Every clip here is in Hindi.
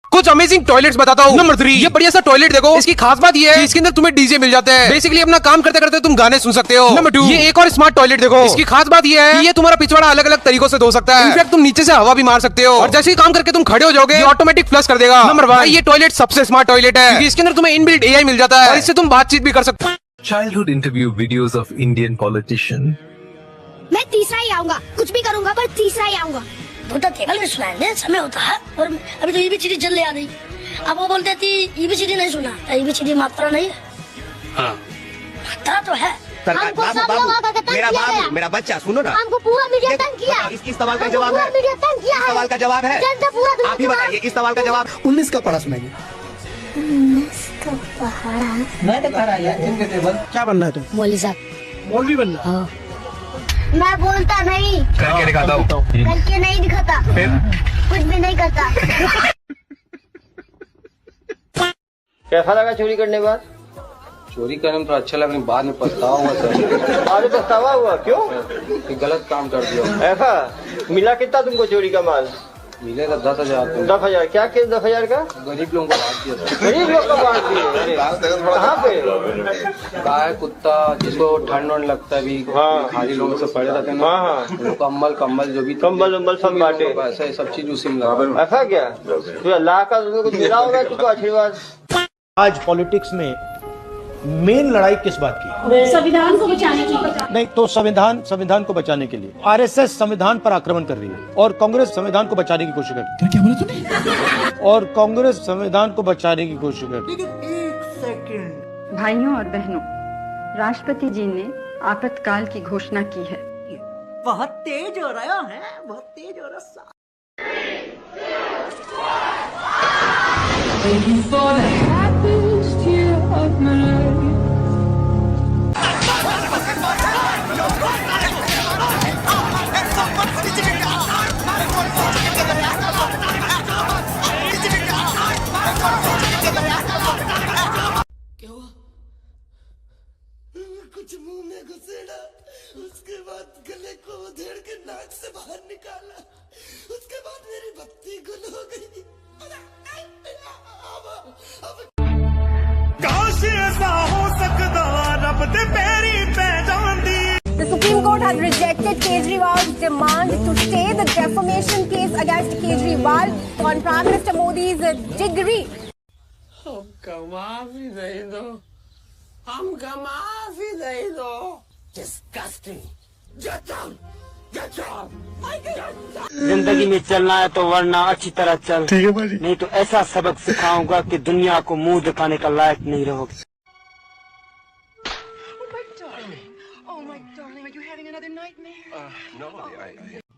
कुछ अमेजिंग टॉयलेट्स बताता हूँ। नंबर 3, ये बढ़िया सा टॉयलेट देखो। इसकी खास बात ये है कि इसके अंदर तुम्हें डीजे मिल जाते हैं। बेसिकली अपना काम करते करते तुम गाने सुन सकते हो। नंबर 2, ये एक और स्मार्ट टॉयलेट देखो। इसकी खास बात ये है कि ये तुम्हारा पिछवाड़ा अलग अलग तरीकों से धो सकता है। इनफैक्ट तुम नीचे से हवा भी मार सकते हो और जैसे ही काम करके तुम खड़े हो जाओगे ये ऑटोमेटिक फ्लश कर देगा। नंबर 1, ये टॉयलेट सबसे स्मार्ट टॉयलेट है क्योंकि इसके अंदर तुम्हें इनबिल्ट एआई मिल जाता है और इससे तुम बातचीत भी कर सकते हो। Childhood interview videos of Indian politician. मैं तीसरा ही आऊंगा, कुछ भी करूंगा पर तीसरा ही आऊंगा। होता केवल में सुनाएंगे समय होता है और अभी तो EBCD जल्द आ गई। अब वो बोलते थी EBCD नहीं सुना, EBCD मात्रा नहीं है। हाँ। मात्रा तो है। हमको सब लोगों का तंग किया गया। मेरा बच्चा सुनो ना, हमको पूरा मीडिया तंग किया। इस सवाल का जवाब है। मीडिया तंग किया है। सवाल का जवाब है। जनता पूरा आप ही बताइए इस सवाल का जवाब। 19 का पढ़ा सुनाइए। 19 का पहाड़ा। मैं तो पढ़ा यार जिनके टेबल। क्या बनना है तुम? मौलवी साहब। मौलवी बनना? हाँ। मैं बोलता नहीं, करके दिखाता हूँ। करके नहीं दिखाता, कुछ भी नहीं करता। कैसा लगा चोरी करने के बाद? चोरी करने में तो अच्छा लगा, बाद में पछतावा हुआ सर। आज पछतावा हुआ क्यों? कि गलत काम कर दिया। ऐसा मिला कितना तुमको चोरी का माल? मिलेगा 10,000। 10,000 क्या केस 10,000 का? गरीब लोगों को बांट दिया सर। गरीब लोग का बांट दिए? कहाँ पे? गाय कुत्ता जिसको ठंड वंड लगता है भी, हाँ। खाली लोगों से पड़े रहते हैं ना, हाँ। उनको कंबल जो भी कंबल उम्बल सब बांटे। ऐसा सब चीज उसी में लगा। ऐसा क्या? तो अल्लाह का तुमको कुछ मिला होगा तुमको आशीर्वाद। आज पॉलिटिक्स में मेन लड़ाई किस बात की? संविधान को बचाने की। नहीं तो संविधान को बचाने के लिए आरएसएस संविधान पर आक्रमण कर रही है और कांग्रेस संविधान को बचाने की कोशिश कर। क्या बोला तूने? और कांग्रेस संविधान को बचाने की कोशिश कर। भाइयों और बहनों, राष्ट्रपति जी ने आपातकाल की घोषणा की है। बहुत तेज हो रहा है, बहुत तेज हो रहा है। कुछ मुंह में घुसेड़ा, उसके बाद गले को उधेड़ के नाक से बाहर निकाला, उसके बाद मेरी भक्ति गुल हो गई। काश ऐसा हो सकता रब दे पैरी पे जांदी। The Supreme Court has rejected Kejriwal's demand to stay the defamation case against Kejriwal on Prime Minister Modi's degree. हमका माफी दे दो। Disgusting. Get down. Get down. जिंदगी में चलना है तो वरना अच्छी तरह चल, ठीक है भाई, नहीं तो ऐसा सबक सिखाऊंगा कि दुनिया को मुंह दिखाने का लायक नहीं रहोगे।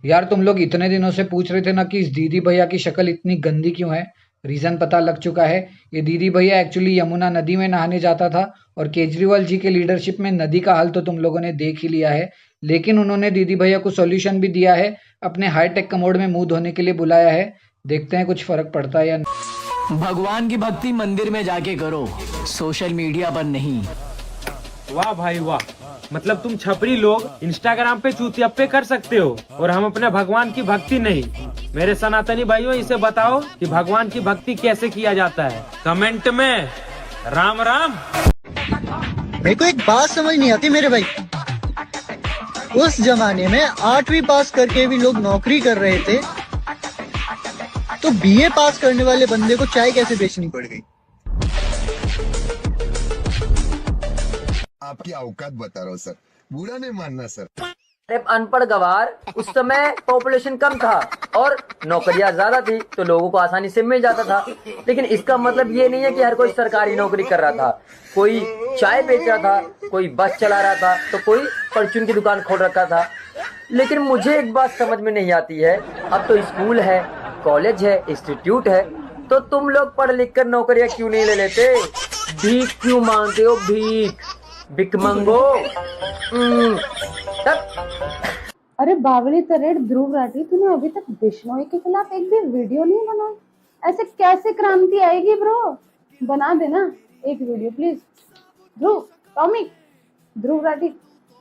यार तुम लोग इतने दिनों से पूछ रहे थे ना कि इस दीदी भैया की शक्ल इतनी गंदी क्यों है। रीजन पता लग चुका है। ये दीदी भैया एक्चुअली यमुना नदी में नहाने जाता था और केजरीवाल जी के लीडरशिप में नदी का हाल तो तुम लोगों ने देख ही लिया है, लेकिन उन्होंने दीदी भैया को सॉल्यूशन भी दिया है। अपने हाईटेक कमोड में मुंह धोने के लिए बुलाया है। देखते हैं कुछ फर्क पड़ता है या नहीं। भगवान की भक्ति मंदिर में जाके करो, सोशल मीडिया पर नहीं। वाह भाई वाह, मतलब तुम छपरी लोग इंस्टाग्राम पे चूतियप्पे कर सकते हो और हम अपने भगवान की भक्ति नहीं। मेरे सनातनी भाइयों, इसे बताओ कि भगवान की भक्ति कैसे किया जाता है। कमेंट में राम राम। मेरे को एक बात समझ नहीं आती मेरे भाई, उस जमाने में 8वीं पास करके भी लोग नौकरी कर रहे थे, तो BA पास करने वाले बंदे को चाय कैसे बेचनी पड़ गई? आपकी औकात बता रहा हूँ सर, बुरा नहीं मानना सर। अनपढ़ गवार, उस समय पॉपुलेशन कम था और नौकरियां ज्यादा थी तो लोगों को आसानी से मिल जाता था। लेकिन इसका मतलब ये नहीं है कि हर कोई सरकारी नौकरी कर रहा था। कोई चाय बेच रहा था, कोई बस चला रहा था, तो कोई परचून की दुकान खोल रखा था। लेकिन मुझे एक बात समझ में नहीं आती है, अब तो स्कूल है, कॉलेज है, इंस्टीट्यूट है, तो तुम लोग पढ़ लिख कर नौकरियां क्यों नहीं ले लेते? भीख क्यों मांगते हो? भीख मंगो। अरे बावली तरेड़ ध्रुव राठी, तूने अभी तक बिश्नोई के खिलाफ एक भी वीडियो नहीं बनाई। ऐसे कैसे क्रांति आएगी ब्रो? बना देना एक वीडियो प्लीज। ध्रुव टॉमिक ध्रुव राठी,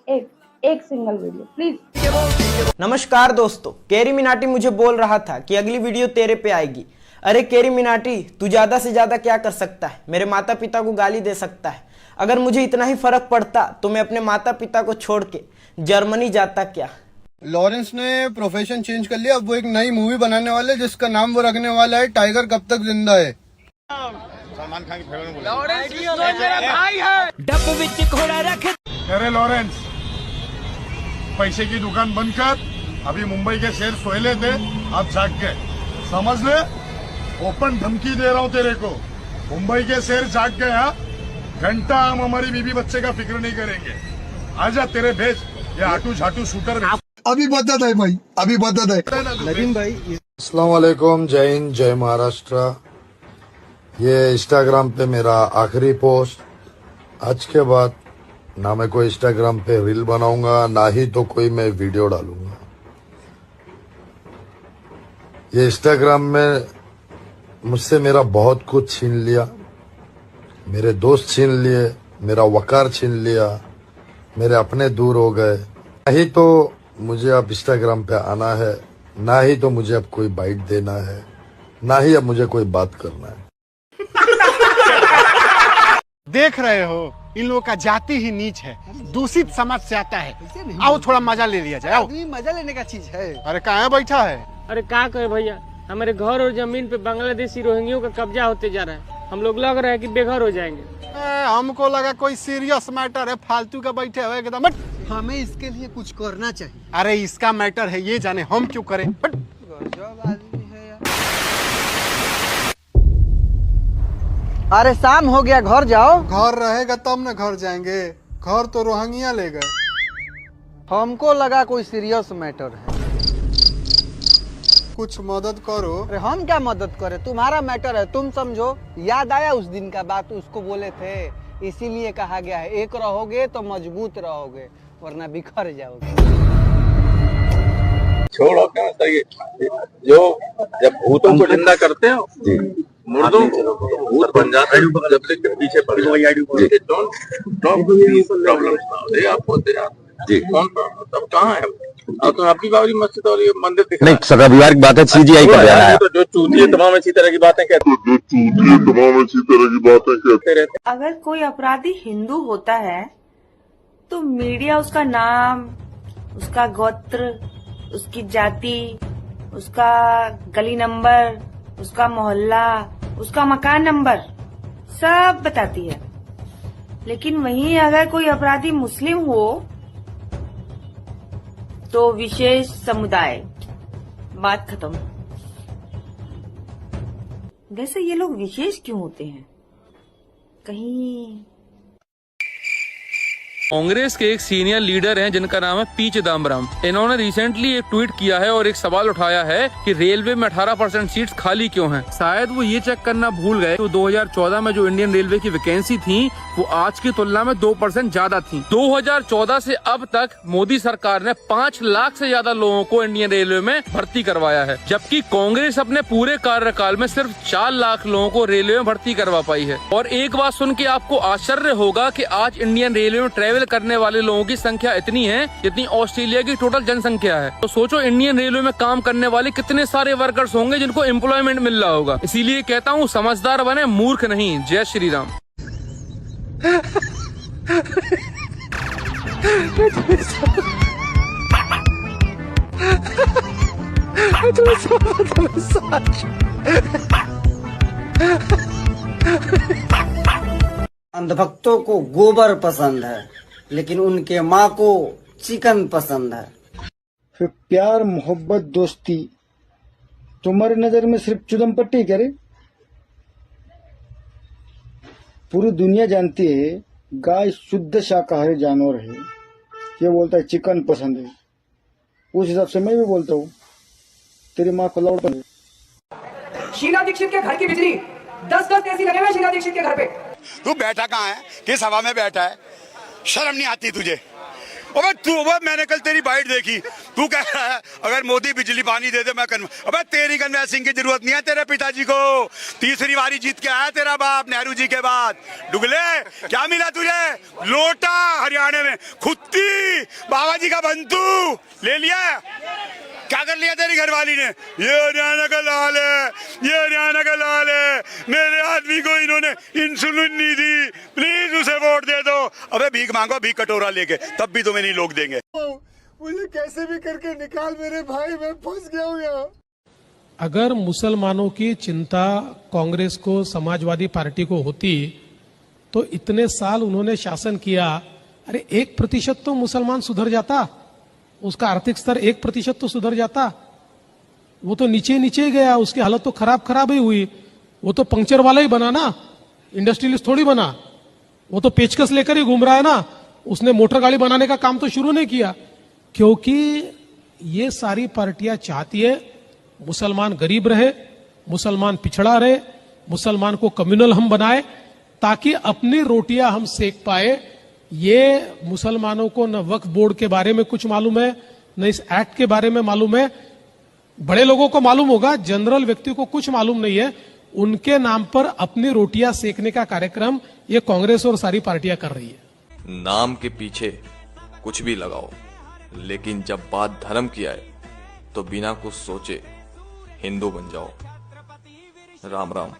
एक सिंगल वीडियो प्लीज। नमस्कार दोस्तों, कैरी मिनाटी मुझे बोल रहा था कि अगली वीडियो तेरे पे आएगी। अरे केरी मिनाटी, तू ज्यादा से ज्यादा क्या कर सकता है? मेरे माता पिता को गाली दे सकता है। अगर मुझे इतना ही फर्क पड़ता तो मैं अपने माता पिता को छोड़ के जर्मनी जाता क्या? लॉरेंस ने प्रोफेशन चेंज कर लिया। अब वो एक नई मूवी बनाने वाले जिसका नाम वो रखने वाला है टाइगर कब तक जिंदा है। सलमान खान की फिल्म में बोला। अरे लॉरेंस, पैसे की दुकान बंद कर। अभी मुंबई के शेर सोए थे, अब जाग गए, समझ ले। ओपन धमकी दे रहा हूँ तेरे को, मुंबई के शेर जाग गए। हाँ, घंटा हम हमारी बीवी बच्चे का फिक्र नहीं करेंगे। आजा तेरे भेज ये आटू झाटू शूटर। अभी बता है भाई, अभी बता है। नवीन भाई, अस्सलाम वालेकुम, जय हिंद, जय महाराष्ट्र। ये इंस्टाग्राम पे मेरा आखिरी पोस्ट। आज के बाद ना मैं कोई इंस्टाग्राम पे रील बनाऊंगा, ना ही तो कोई मैं वीडियो डालूंगा। ये इंस्टाग्राम में मुझसे मेरा बहुत कुछ छीन लिया। मेरे दोस्त छीन लिए, मेरा वकार छीन लिया, मेरे अपने दूर हो गए। ना ही तो मुझे अब इंस्टाग्राम पे आना है, ना ही तो मुझे अब कोई बाइट देना है, ना ही अब मुझे कोई बात करना है। देख रहे हो, इन लोगों का जाति ही नीच है, दूषित समाज से आता है। आओ थोड़ा मजा ले लिया जाए। आओ, मजा लेने का चीज है। अरे कहाँ बैठा है? अरे क्या करे भैया, हमारे घर और जमीन पे बांग्लादेशी रोहिंग्यों का कब्जा होते जा रहा है। हम लोग लग रहा है कि बेघर हो जाएंगे। हमको लगा कोई सीरियस मैटर है, फालतू का बैठे हुए एकदम। हमें इसके लिए कुछ करना चाहिए। अरे इसका मैटर है, ये जाने हम क्यों करें। अरे शाम हो गया, घर जाओ। घर रहेगा तब न घर जाएंगे, घर तो रोहिंग्या ले गए। हमको लगा कोई सीरियस मैटर है। कुछ मदद करो। अरे हम क्या मदद करें, तुम्हारा मैटर है, तुम समझो। याद आया उस दिन का बात, उसको बोले थे, इसीलिए कहा गया है एक रहोगे तो मजबूत रहोगे, वरना बिखर जाओगे। छोड़ो क्या सही, जो जब भूतों को जिंदा करते हो, मुर्दों भूत बन जाते हैं, जब से पीछे पड़ जाते। जी कौन तब कहाँ है? तो आपकी बाबरी मस्जिद और ये मंदिर दिख नहीं, सर रविवार की बात है, सीजीआई कर रहा है। तो जो चूतिए तमाम इसी तरह की बातें कहते रहते। अगर कोई अपराधी हिंदू होता है तो मीडिया उसका नाम, उसका गोत्र, उसकी जाति, उसका गली नंबर, उसका मोहल्ला, उसका मकान नंबर सब बताती है। लेकिन वहीं अगर कोई अपराधी मुस्लिम हो तो विशेष समुदाय, बात खत्म। वैसे ये लोग विशेष क्यों होते हैं? कहीं कांग्रेस के एक सीनियर लीडर हैं जिनका नाम है पी चिदम्बरम। इन्होंने रिसेंटली एक ट्वीट किया है और एक सवाल उठाया है कि रेलवे में 18% सीट्स खाली क्यों हैं। शायद वो ये चेक करना भूल गए तो 2014 में जो इंडियन रेलवे की वैकेंसी थी वो आज की तुलना में 2% ज्यादा थी। 2014 से अब तक मोदी सरकार ने 5 लाख से ज्यादा लोगों को इंडियन रेलवे में भर्ती करवाया है, जबकि कांग्रेस अपने पूरे कार्यकाल में सिर्फ 4 लाख लोगों को रेलवे में भर्ती करवा पाई है। और एक बात सुन के आपको आश्चर्य होगा कि आज इंडियन रेलवे में ट्रेवल करने वाले लोगों की संख्या इतनी है जितनी ऑस्ट्रेलिया की टोटल जनसंख्या है। तो सोचो इंडियन रेलवे में काम करने वाले कितने सारे वर्कर्स होंगे जिनको एम्प्लॉयमेंट मिल रहा होगा। इसीलिए कहता हूँ समझदार बने, मूर्ख नहीं। जय श्री राम। अंधभक्तों को गोबर पसंद है, लेकिन उनके माँ को चिकन पसंद है। फिर प्यार मोहब्बत दोस्ती तुम्हारी नजर में सिर्फ चुदमपट्टी करे? पूरी दुनिया जानती है गाय शुद्ध शाकाहारी जानवर है। ये बोलता है चिकन पसंद है, उस हिसाब से मैं भी बोलता हूँ तेरी माँ को लौट पसंद है। शीला दीक्षित के घर की बिजली 10-10 एसी लगे हुए शीला दीक्षित के घर पे। तू बैठा कहाँ है, किस हवा में बैठा है? शर्म नहीं आती तुझे? अबे तू, मैंने कल तेरी बाइट देखी, तू कह रहा है अगर मोदी बिजली पानी दे दे मैं अबे तेरी कन्वेंसिंग की जरूरत नहीं है तेरे पिताजी को। तीसरी बारी जीत के आया तेरा बाप नेहरू जी के बाद। डुगले क्या मिला तुझे? लोटा हरियाणा में, खुत्ती बाबा जी का बंतू ले लिया। क्या कर लिया तेरी घरवाली ने? ये हरियाणा का लाल है, ये हरियाणा का लाल है, मेरे आदमी को इन्होंने इंसुलिन नहीं दी, प्लीज उसे वोट दे दो। अबे भीख मांगो, भीख कटोरा लेके, तब भी तुम्हें नहीं लोग देंगे। मुझे कैसे भी करके निकाल मेरे भाई, मैं फंस गया हूँ यहाँ। अगर मुसलमानों की चिंता कांग्रेस को, समाजवादी पार्टी को होती तो इतने साल उन्होंने शासन किया, अरे 1% तो मुसलमान सुधर जाता, उसका आर्थिक स्तर 1% तो सुधर जाता। वो तो नीचे नीचे ही गया, उसकी हालत तो खराब ही हुई। वो तो पंक्चर वाला ही बना ना, इंडस्ट्रियलिस्ट थोड़ी बना। वो तो पेचकस लेकर ही घूम रहा है ना, उसने मोटर गाड़ी बनाने का काम तो शुरू नहीं किया। क्योंकि ये सारी पार्टियां चाहती है मुसलमान गरीब रहे, मुसलमान पिछड़ा रहे, मुसलमान को कम्युनल हम बनाए, ताकि अपनी रोटियां हम सेक पाए। ये मुसलमानों को न वक्फ बोर्ड के बारे में कुछ मालूम है, न इस एक्ट के बारे में मालूम है। बड़े लोगों को मालूम होगा, जनरल व्यक्ति को कुछ मालूम नहीं है। उनके नाम पर अपनी रोटियां सेकने का कार्यक्रम ये कांग्रेस और सारी पार्टियां कर रही है। नाम के पीछे कुछ भी लगाओ, लेकिन जब बात धर्म की आए तो बिना कुछ सोचे हिंदू बन जाओ। राम राम।